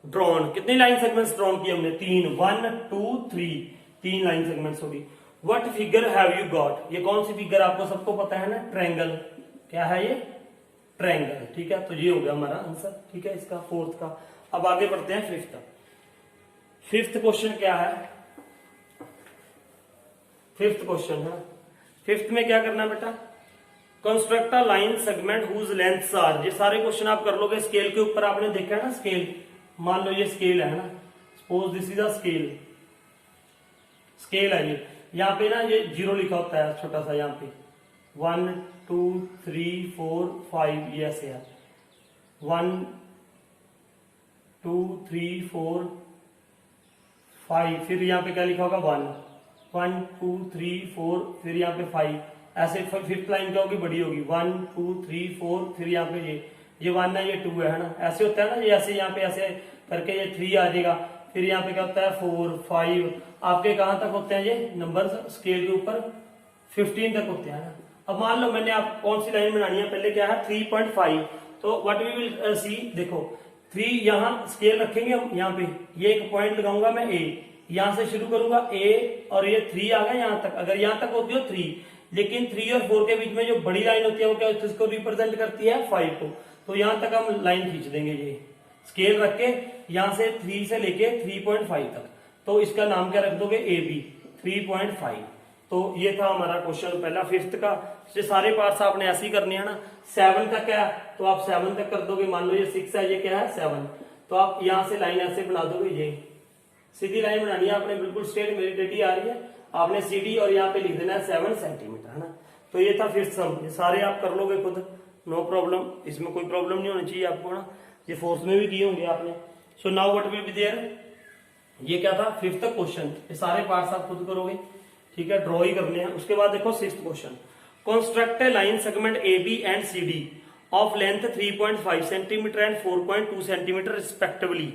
drawn, कितनी लाइन सेगमेंट्स ड्रॉन किए हमने, 3, 1 2 3, 3 लाइन सेगमेंट्स होगी। What figure have you got, ये कौन सी फिगर आपको सबको पता है ना, ट्रायंगल, क्या है ये, ट्रायंगल, ठीक है। तो ये हो गया हमारा आंसर, ठीक है, इसका 4th का। अब आगे बढ़ते हैं 5th क्वेश्चन क्या है, 5th क्वेश्चन है, फिफ्थ में क्या करना है बेटा, construct a line segment whose lengths are. ये सारे क्वेश्चन आप कर लोगे स्केल के ऊपर, आपने देखा है ना स्केल, मान लो ये स्केल है ना, suppose this is a scale, scale है ये, यहाँ पे ना ये 0 लिखा होता है छोटा सा, यहाँ पे 1 2 3 4 5 ये ऐसे है, 1 2 3 4 5, फिर यहाँ पे क्या लिखा होगा 1 2 3 4, फिर यहाँ पे 5, ऐसे फिफ्थ लाइन क्या होगी, बड़ी होगी 1 2 3 4, फिर यहाँ पे ये 1 है, ये 2 है ना, ऐसे होता है ना, ये ऐसे यहाँ पे ऐसे करके ये 3 आ जाएगा, फिर यहाँ पे क्या होता है 4 5, आपके कहाँ तक होते हैं ये नंबर स्केल के ऊपर, 15 तक होते हैं ना। अब मान लो मैंने आप कौन सी लाइन बनानी है, पहले क्या है 3.5, तो व्हाट वी विल सी, देखो 3 यहाँ स्केल रखेंगे हम, यहाँ पे ये एक पॉइंट लगाऊंगा मैं ए, यहां से शुरू करूंगा ए, और ये 3 आ गया यहाँ तक, अगर यहाँ तक होती हो 3, लेकिन 3 और 4 के बीच में जो बड़ी लाइन होती है वो क्या इसको रिप्रेजेंट करती है 5 को, तो यहां तक हम लाइन खींच देंगे, ये स्केल रख के यहां से 3 से लेके 3.5 तक, तो इसका नाम क्या रख दोगे, ए बी 3.5। तो ये था हमारा क्वेश्चन पहला फिफ्थ का। ये सारे पार्ट्स आपने ऐसे ही करने हैं ना। 7 तक है तो आप 7 तक कर दोगे, मान लो ये 6 है, ये क्या है 7, तो आप यहां से लाइन ऐसे बना दोगे, ये सीधी लाइन बनानी है आपने, बिल्कुल स्ट्रेट, मेरी डेटी आ रही है, आपने सीडी और यहाँ पे लिख देना है 7 सेंटीमीटर, है ना। तो ये था फिफ्थ सम, ये सारे आप कर लोगे खुद, नो प्रॉब्लम, इसमें कोई प्रॉब्लम नहीं होनी चाहिए आपको ना, ये फोर्थ में भी किए होंगे आपने। So now what will be there, ये क्या था फिफ्थ क्वेश्चन, ये सारे पार्ट्स आप खुद करोगे, ठीक है, ड्रॉ ही करने हैं। उसके बाद देखो sixth question, construct a line segment A B and C D of length 3.5 centimetre and 4.2 centimetre respectively.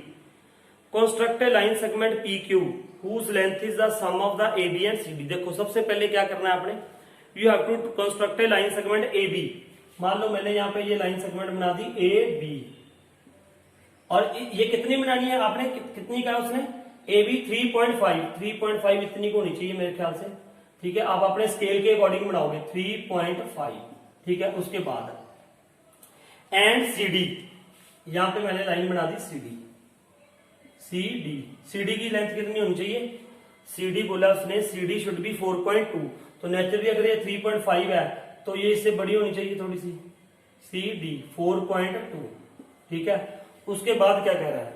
Construct a line segment P Q whose length is the sum of the AB and CD। देखो सबसे पहले क्या करना है आपने, you have to construct a line segment AB। मान लो मैंने यहाँ पे ये लाइन सेगमेंट बना दी AB, और ये कितनी बनानी है आपने, कितनी कहा उसने, AB 3.5 इतनी को होनी चाहिए मेरे ख्याल से, ठीक है। आप अपने स्केल के अकॉर्डिंग बनाओगे 3.5, ठीक है। उसके बाद एंड CD, यहाँ पे मैंने लाइन बना दी CD की लेंथ कितनी होनी चाहिए, CD बोला उसने CD शुड बी 4.2, तो नेचुरली अगर ये 3.5 है तो ये इससे बड़ी होनी चाहिए थोड़ी सी, CD 4.2, ठीक है। उसके बाद क्या कह रहा है,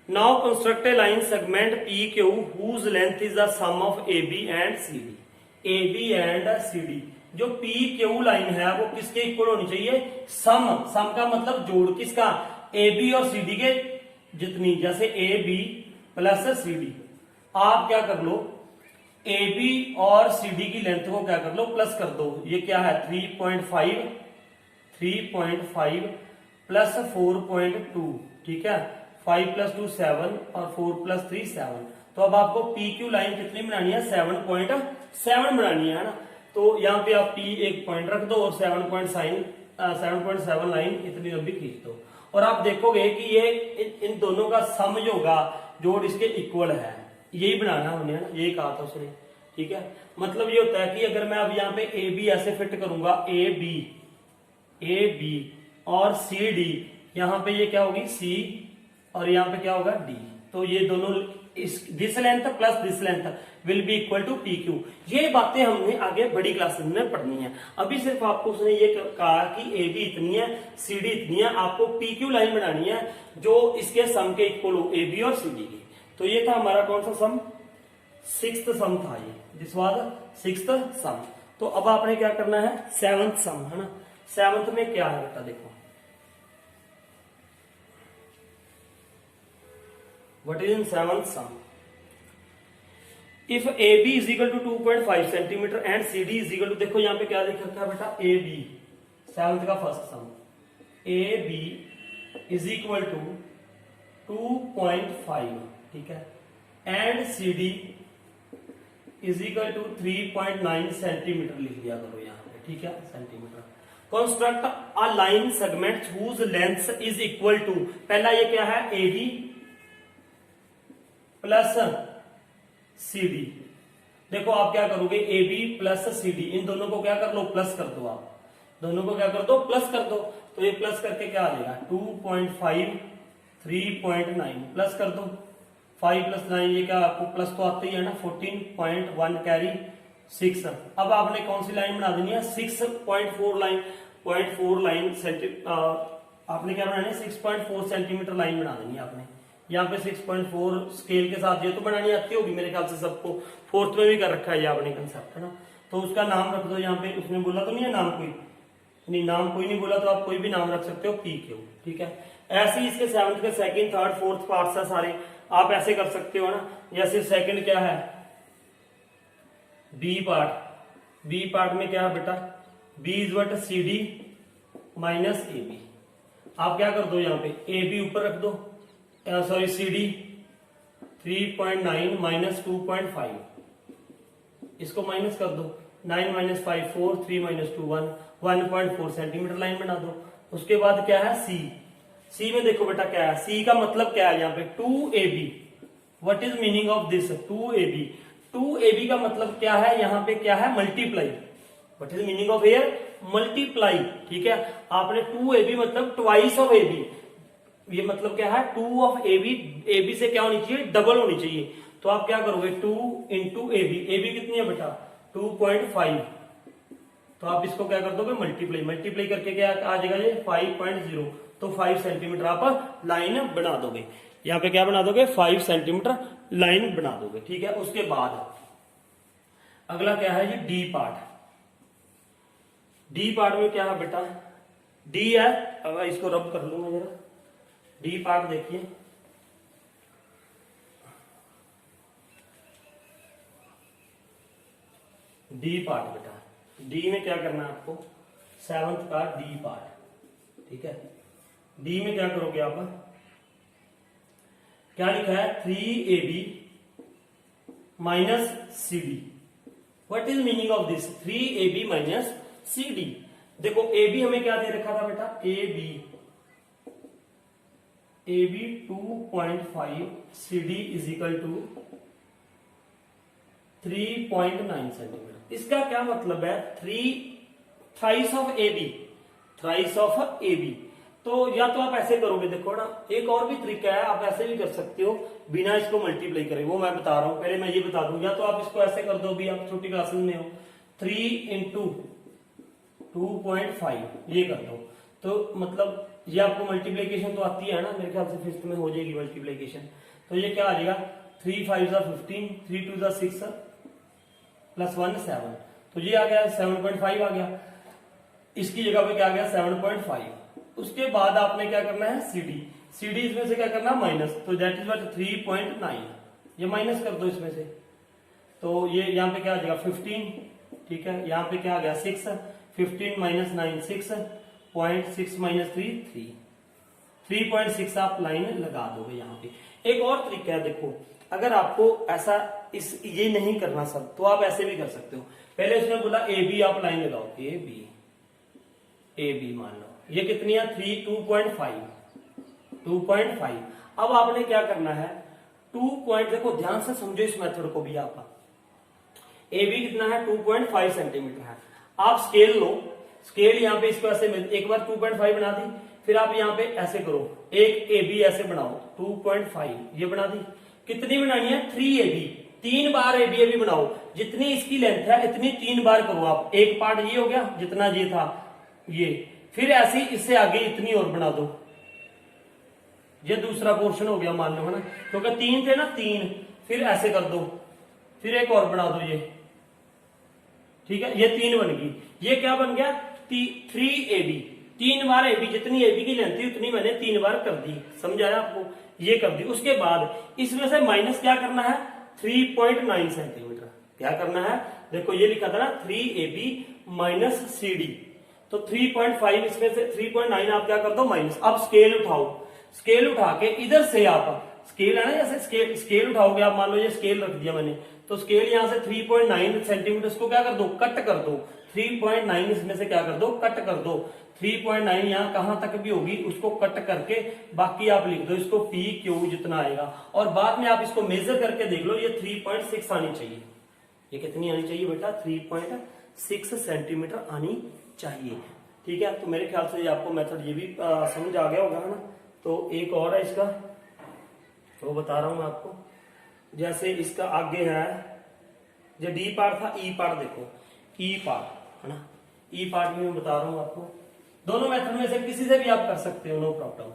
now construct a line segment P Q whose length is the sum of AB and CD। CD जो पी क्यू लाइन है वो किसके इक्वल होनी चाहिए, सम का मतलब जोड़, किसका, AB और CD के जितनी, जैसे A B plus C D, आप क्या कर लो ए बी और सी डी की लेंथ को क्या कर लो, प्लस कर दो। ये क्या है 3.5 प्लस 4.2, ठीक है, 5 प्लस 2 7 और 4 प्लस 3 7। तो अब आपको पी क्यू लाइन कितनी बनानी है, 7.7 बनानी है ना। तो यहाँ पे आप पी एक पॉइंट रख दो और 7.7 लाइन इतनी लंबी खींच दो, और आप देखोगे कि ये इन दोनों का सम जो होगा, जोड़ इसके इक्वल है, यही बनाना हमने, है ना, यही कहा था उसने, ठीक है। मतलब ये होता है कि अगर मैं अब यहाँ पे ए बी ऐसे फिट करूंगा, ए बी और सी डी, यहाँ पे ये क्या होगी सी, और यहाँ पे क्या होगा डी, तो ये दोनों this length plus this length will be equal to P Q. ये बातें हमने आगे बड़ी क्लासेस में पढ़नी है। अभी सिर्फ आपको उसने ये कहा कि ए बी इतनी है, सी डी इतनी है, आपको पी क्यू लाइन बनानी है जो इसके सम के इक्वल हो, ए बी और सी डी की। तो ये था हमारा कौन सा सम, सिक्स्थ सम था ये, दिस वाज सिक्स्थ सम। तो अब आपने क्या करना है, सेवंथ सम, है ना। सेवंथ में क्या है बेटा, देखो What is in seventh sum? If AB is equal to 2.5 centimetre and CD is equal to, देखो यहाँ पे क्या लिख रखा है बेटा, AB, सेवंथ का first sum, AB is equal to 2.5, ठीक है, and CD is equal to 3.9 centimetre लिख दिया करो यहाँ पे, ठीक है, centimetre. Construct a line segment whose length is equal to, पहला ये क्या है AB प्लस सी डी। देखो आप क्या करोगे, A B plus C D, इन दोनों को क्या कर लो, प्लस कर दो, आप दोनों को क्या कर दो, प्लस कर दो। तो ये प्लस करके क्या आ जाएगा 2.5 3.9 प्लस कर दो, 5 प्लस 9 ये क्या आपको प्लस तो आते ही है ना, 14.1 कैरी 6। अब आपने कौन सी लाइन बना देनी है, 6.4 लाइन, 0.4 लाइन आपने क्या बनानी है, 6.4 सेंटीमीटर लाइन बना देनी है आपने। यहाँ पे 6.4 स्केल के साथ, ये तो बनानी आती होगी मेरे ख्याल से सबको, फोर्थ में भी कर रखा है ये आपने कंसेप्ट, है ना। तो उसका नाम रख दो यहाँ पे, उसने बोला तो नहीं है नाम कोई, नहीं नाम कोई नहीं बोला तो आप कोई भी नाम रख सकते हो, पी क्यू, ठीक है। ऐसे ही इसके सेवंथ के सेकंड थर्ड फोर्थ पार्ट्स है सारे, आप ऐसे कर सकते हो ना। जैसे सेकंड क्या है, बी पार्ट, बी पार्ट में क्या है बेटा, B is what C D minus A B. आप क्या कर दो यहाँ पे, ए बी ऊपर रख दो, सॉरी सी डी 3.9 माइनस 2.5, इसको माइनस कर दो, 9 माइनस 5 4, 3 माइनस 2 1, 1.4 सेंटीमीटर लाइन बना दो। उसके बाद क्या है सी, सी में देखो बेटा क्या है, सी का मतलब क्या है यहाँ पे 2ab। What is meaning of this 2ab, 2ab का मतलब क्या है, यहाँ पे क्या है multiply. What is meaning of here, multiply, ठीक है। आपने 2ab मतलब ट्वाइस ऑफ ab, ये मतलब क्या है 2 ऑफ ab, ab से क्या होनी चाहिए, डबल होनी चाहिए। तो आप क्या करोगे 2 इंटू ab, ab कितनी है बेटा 2.5, तो आप इसको क्या कर दोगे मल्टीप्लाई, मल्टीप्लाई करके क्या आ जाएगा ये 5.0, तो 5 सेंटीमीटर आप लाइन बना दोगे। यहाँ पे क्या बना दोगे 5 सेंटीमीटर लाइन बना दोगे, ठीक है। उसके बाद अगला क्या है G D part, D part में क्या है बेटा, डी है, अब इसको रब कर लूंगा जरा, डी पार्ट देखिए, डी पार्ट बेटा, डी में क्या करना है आपको, सेवंथ का डी पार्ट, ठीक है। डी में क्या करोगे आप, क्या लिखा है 3ab minus C D. What is meaning of this 3ab minus C D. देखो ab हमें क्या दे रखा था बेटा, ab 2.5, C D is equal to 3.9 centimetre. इसका क्या मतलब है, thrice of A B, thrice of A B. तो या तो आप ऐसे करोगे, देखो ना एक और भी तरीका है, आप ऐसे भी कर सकते हो बिना इसको मल्टीप्लाई करे, वो मैं बता रहा हूं, पहले मैं ये बता दूं। या तो आप इसको ऐसे कर दो, भी आप छोटी क्लासेस में हो, 3 इंटू 2.5 ये कर दो, तो मतलब ये आपको मल्टीप्लीकेशन तो आती है ना, मेरे ख्याल से फिफ्थ में हो जाएगी मल्टीप्लीकेशन। तो ये क्या आ जाएगा 3 5 15, 3 2 6 प्लस 1 7, तो ये आ गया 7.5 आ गया, इसकी जगह पे क्या आ गया 7.5। उसके बाद आपने क्या करना है सीडी, सीडी इसमें से क्या करना है माइनस, तो दैट इज व्हाट 3.9, ये माइनस कर दो इसमें से, तो ये यहाँ पे क्या आ जाएगा 15, ठीक है। यहाँ पे क्या आ गया 6, 15 माइनस 9 6, 0.6 माइनस 3 3, 3.6 आप लाइन लगा दोगे यहाँ पे। एक और तरीका है, देखो अगर आपको ऐसा ये नहीं करना सब, तो आप ऐसे भी कर सकते हो। पहले उसने बोला ए बी, आप लाइन लगाओ ए बी मान लो, ये कितनी है 2.5। अब आपने क्या करना है 2 पॉइंट, देखो ध्यान से समझो इस मेथड को भी, आप ए बी कितना है 2.5 सेंटीमीटर है। आप स्केल लो, स्केल यहाँ पे इसको ऐसे एक बार 2.5 बना दी, फिर आप यहाँ पे ऐसे करो, एक ए बी ऐसे बनाओ 2.5, ये बना दी। कितनी बनानी है 3ab, 3 बार ab बनाओ, जितनी इसकी लेंथ है इतनी 3 बार करो आप। एक पार्ट ये हो गया जितना ये था ये, फिर ऐसे इससे आगे इतनी और बना दो, ये दूसरा पोर्शन हो गया मान लो, है ना, क्योंकि 3 थे ना 3, फिर ऐसे कर दो, फिर एक और बना दो ये, ठीक है, ये 3 बन गई। ये क्या बन गया 3ab, 3 बार ab, जितनी ab की लेंथ थी उतनी मैंने 3 बार कर दी, समझ आया आपको, ये कर दी। उसके बाद इसमें से माइनस क्या करना है 3.9 सेंटीमीटर, क्या करना है, देखो ये लिखा था ना 3ab माइनस सी डी, तो 3.5 इसमें से 3.9 आप क्या कर दो माइनस। अब स्केल उठाओ, स्केल उठा के इधर से आप, स्केल है ना जैसे स्केल उठाओगे आप, मान लो ये स्केल रख दिया मैंने, तो स्केल यहां से 3.9 सेंटीमीटर को क्या कर दो कट कर दो, 3.9 इसमें से क्या कर दो कट कर दो, 3.9 यहाँ कहां तक भी होगी उसको कट करके बाकी आप लिख दो इसको पी क्यू जितना आएगा, और बाद में आप इसको मेजर करके देख लो, ये 3.6 आनी चाहिए। ये कितनी आनी चाहिए बेटा 3.6 सेंटीमीटर आनी चाहिए, ठीक है। तो मेरे ख्याल से ये आपको मेथड ये भी समझ आ गया होगा, है ना। तो एक और है इसका, तो बता रहा हूं मैं आपको, जैसे इसका आगे है जो डी पार्ट था, ई पार्ट देखो, ई पार्ट है ना, ई पार्ट में मैं बता रहा हूं आपको। दोनों मेथड में से किसी से भी आप कर सकते हो, नो प्रॉब्लम।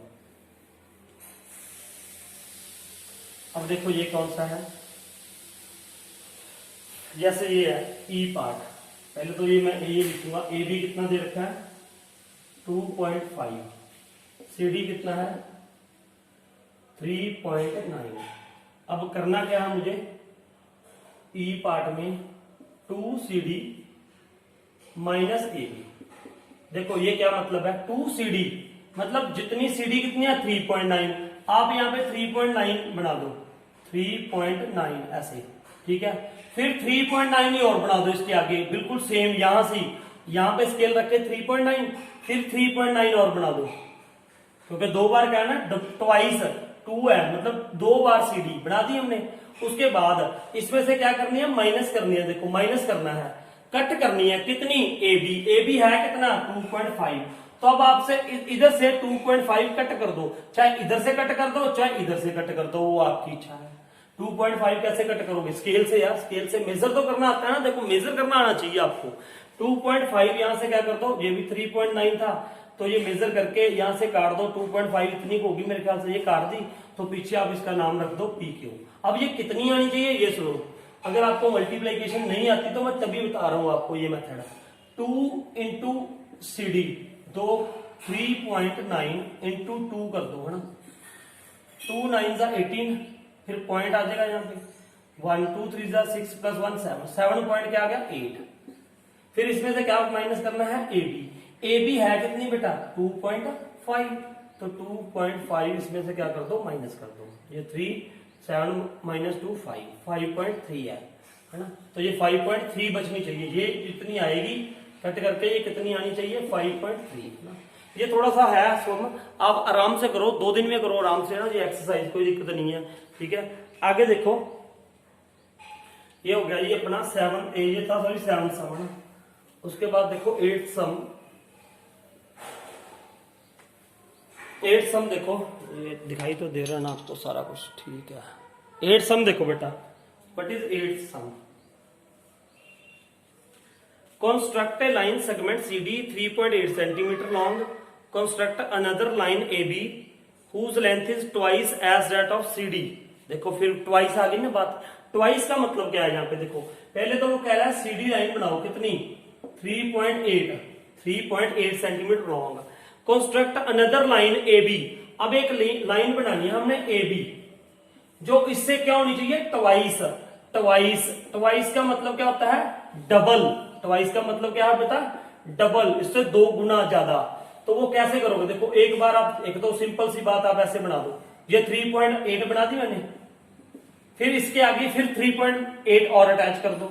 अब देखो ये कौन सा है, जैसे ये है ई पार्ट, पहले तो ये मैं ये लिखूंगा, ए बी कितना दे रखा है 2.5, सी डी कितना है 3.9। अब करना क्या है मुझे, ई पार्ट में 2 C D minus A B. देखो ये क्या मतलब है, 2 सी डी मतलब जितनी सी डी कितनी है 3.9, आप यहाँ पे 3.9 बना दो, 3.9 ऐसे, ठीक है। फिर 3.9 ही और बना दो इसके आगे, बिल्कुल सेम, यहां से यहां पे स्केल रखे 3.9, फिर 3.9 और बना दो, क्योंकि दो बार क्या है ना, ट्वाइस 2 है, मतलब 2 बार सी डी बना दी हमने। उसके बाद इसमें से क्या करनी है, माइनस करनी है। देखो माइनस करना है, कट करनी है कितनी, ए बी, ए बी है कितना 2.5, तो अब आपसे इधर से 2.5 कट कर दो, चाहे इधर से कट कर दो चाहे इधर से कट कर दो, वो आपकी इच्छा है। 2.5 कैसे कट करोगे, स्केल से यार, स्केल से मेजर तो करना आता है ना, देखो मेजर करना आना चाहिए आपको। 2.5 यहां से क्या कर दो, ये भी 3.9 था, तो ये मेजर करके यहां से काट दो, 2.5 इतनी होगी मेरे ख्याल से, ये काट दी, तो पीछे आप इसका नाम रख दो पी क्यू। अब ये कितनी आनी चाहिए ये सुनो, अगर आपको मल्टीप्लीकेशन नहीं आती तो मैं तभी बता रहा हूं आपको ये मेथड। 2 इंटू सी डी, दो 3.9 इंटू 2 कर दो, है ना, 2 9 जा 18, फिर पॉइंट आ जाएगा यहाँ पे, 1 2 3 जा 6 प्लस 1 7, 7 पॉइंट क्या आ गया 8। फिर इसमें से क्या माइनस करना है, ए बी, ए बी है कितनी बेटा 2.5, तो 2.5 इसमें से क्या कर दो, माइनस कर दो, ये 3 7 माइनस 2 5, 5.3 है ना, तो ये 5.3 बचनी चाहिए, ये इतनी आएगी कट करके, ये कितनी आनी चाहिए 5.3 ना। ये थोड़ा सा है स्वम, आप आराम से करो, 2 दिन में करो आराम से ना, ये एक्सरसाइज कोई दिक्कत नहीं है, ठीक है। आगे देखो, ये हो गया ये अपना 7 ये था, सॉरी 7 सम है। उसके बाद देखो 8 सम, 8 सम देखो, ये दिखाई तो दे रहा है ना आपको सारा कुछ, ठीक है। 8 सम देखो बेटा, what is 8 sum, construct a line segment CD 3.8 centimeter long, construct another line AB whose length is twice as that of CD। देखो फिर twice आ गई ना बात, twice का मतलब क्या है यहाँ पे, देखो पहले तो वो कह रहा है CD लाइन बनाओ कितनी 3.8 centimetre long, construct another line AB, अब एक लाइन बनानी है हमने AB, जो इससे क्या होनी चाहिए ट्वाइस, ट्वाइस का मतलब क्या होता है डबल, ट्वाइस का मतलब क्या है बेटा डबल, इससे 2 गुना ज्यादा। तो वो कैसे करोगे, देखो एक बार आप, एक तो सिंपल सी बात आप ऐसे बना दो, ये 3.8 बना दी मैंने, फिर इसके आगे फिर 3.8 और अटैच कर दो,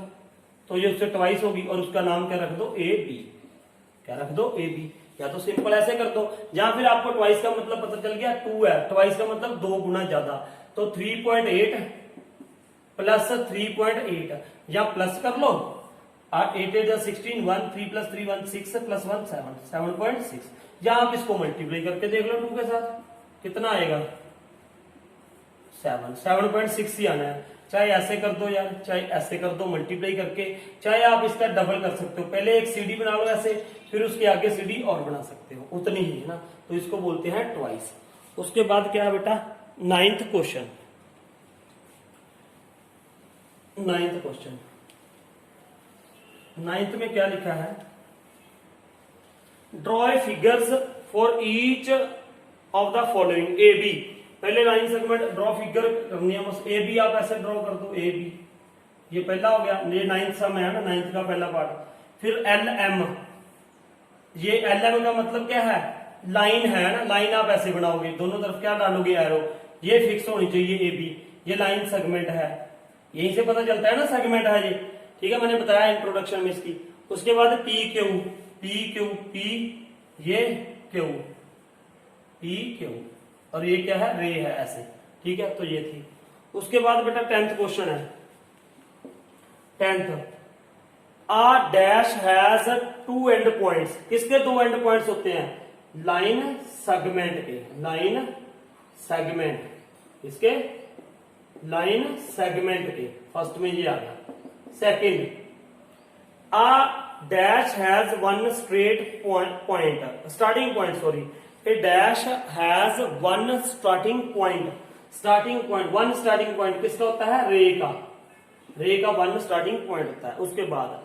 तो ये उससे ट्वाइस होगी, और उसका नाम क्या रख दो ए बी, क्या रख दो ए बी, या तो सिंपल ऐसे कर दो, या फिर आपको ट्वाइस का मतलब पता चल गया 2 है, ट्वाइस का मतलब 2 गुना ज्यादा, तो 3.8 प्लस 3.8, या प्लस कर लो, 8 8 16, 1 3 प्लस 3 1 6 प्लस 1 7, 7.6, या आप इसको मल्टीप्लाई करके देख लो 2 के साथ कितना आएगा 7.6 ही आना है। चाहे ऐसे कर दो यार, चाहे ऐसे कर दो मल्टीप्लाई करके, चाहे आप इसका डबल कर सकते हो, पहले एक सीडी बना लो ऐसे, फिर उसके आगे सीडी और बना सकते हो, उतनी ही है ना, तो इसको बोलते हैं ट्वाइस। उसके बाद क्या है बेटा 9th question, 9th question, 9th में क्या लिखा है, draw a figures for each of the following A B, पहले लाइन सेगमेंट ड्रॉ फिगर करनी है बस, ए बी आप ऐसे ड्रॉ कर दो, ए बी ये पहला हो गया, ये 9th सम है ना, 9th का पहला पार्ट। फिर एल एम, ये एल एम का मतलब क्या है लाइन है ना, लाइन आप ऐसे बनाओगे, दोनों तरफ क्या डालोगे एरो, ये फिक्स होनी चाहिए ए बी, ये लाइन सेगमेंट है, यहीं से पता चलता है ना सेगमेंट है ये, ठीक है, मैंने बताया इंट्रोडक्शन में इसकी। उसके बाद P Q, P Q P, ये क्यू पी क्यू, और ये क्या है रे है ऐसे, ठीक है, तो ये थी। उसके बाद बेटा 10th क्वेश्चन है, 10th, a dash has 2 end points, किसके 2 एंड पॉइंट्स होते हैं, लाइन सेगमेंट के, लाइन सेगमेंट, इसके लाइन सेगमेंट के, फर्स्ट में ये आ गया, second, a dash has one straight point starting point, sorry, a dash has one starting point one starting point किसका होता है, रे का वन स्टार्टिंग पॉइंट होता है। उसके बाद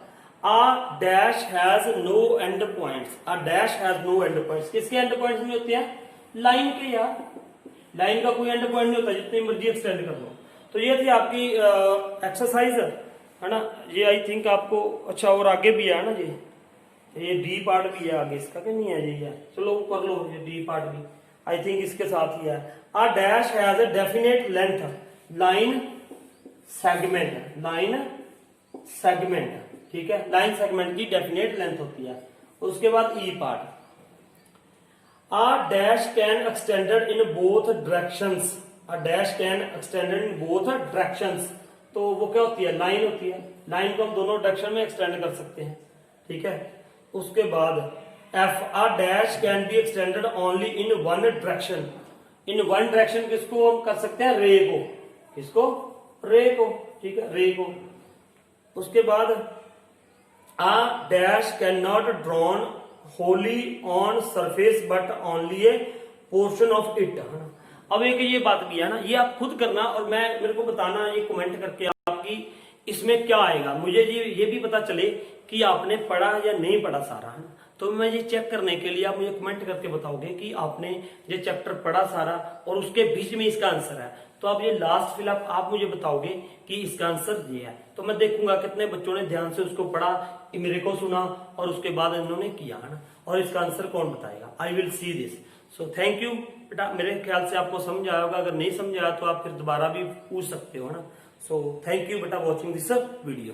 a dash has no end points, a dash has no end points, किसके एंड पॉइंट्स नहीं होते हैं, लाइन के, यार लाइन का कोई एंड पॉइंट नहीं होता, जितनी मर्जी एक्सटेंड कर लो। तो ये थी आपकी एक्सरसाइज है ना, ये आई थिंक आपको अच्छा और आगे भी है ना जी, ये डी पार्ट भी है आगे इसका, कि नहीं है जी, चलो कर लो, ये डी पार्ट भी आई थिंक इसके साथ ही है। A dash has a definite length, line segment, ठीक है, लाइन सेगमेंट की डेफिनेट लेंथ होती है। उसके बाद E part, a dash can extended in both directions, a dash can extended in both directions, तो वो क्या होती है, लाइन होती है, लाइन को हम दोनों डायरेक्शन में एक्सटेंड कर सकते हैं, ठीक है। उसके बाद F, a dash can be extended only in one direction, in one direction किसको हम कर सकते हैं, रे को, किसको, रे को, ठीक है, रे को। उसके बाद a dash can not drawn wholly on surface but only a portion of it, है ना। अब एक ये बात भी है ना, ये आप खुद करना और मैं मेरे को बताना, ये कमेंट करके आपकी इसमें क्या आएगा, मुझे ये भी पता चले कि आपने पढ़ा या नहीं पढ़ा सारा, है ना। तो मैं ये चेक करने के लिए आप मुझे कमेंट करके बताओगे कि आपने ये चैप्टर पढ़ा सारा और उसके बीच में इसका आंसर है, तो आप ये लास्ट फिलअप आप मुझे बताओगे कि इसका आंसर ये है, तो मैं देखूंगा कितने बच्चों ने ध्यान से उसको पढ़ा, मेरे को सुना और उसके बाद इन्होंने किया, है ना, और इसका आंसर कौन बताएगा। I will see this. So thank you बेटा, मेरे ख्याल से आपको समझ आया होगा, अगर नहीं समझ आया तो आप फिर दोबारा भी पूछ सकते हो, है ना। सो थैंक यू बेटा वॉचिंग दिस वीडियो।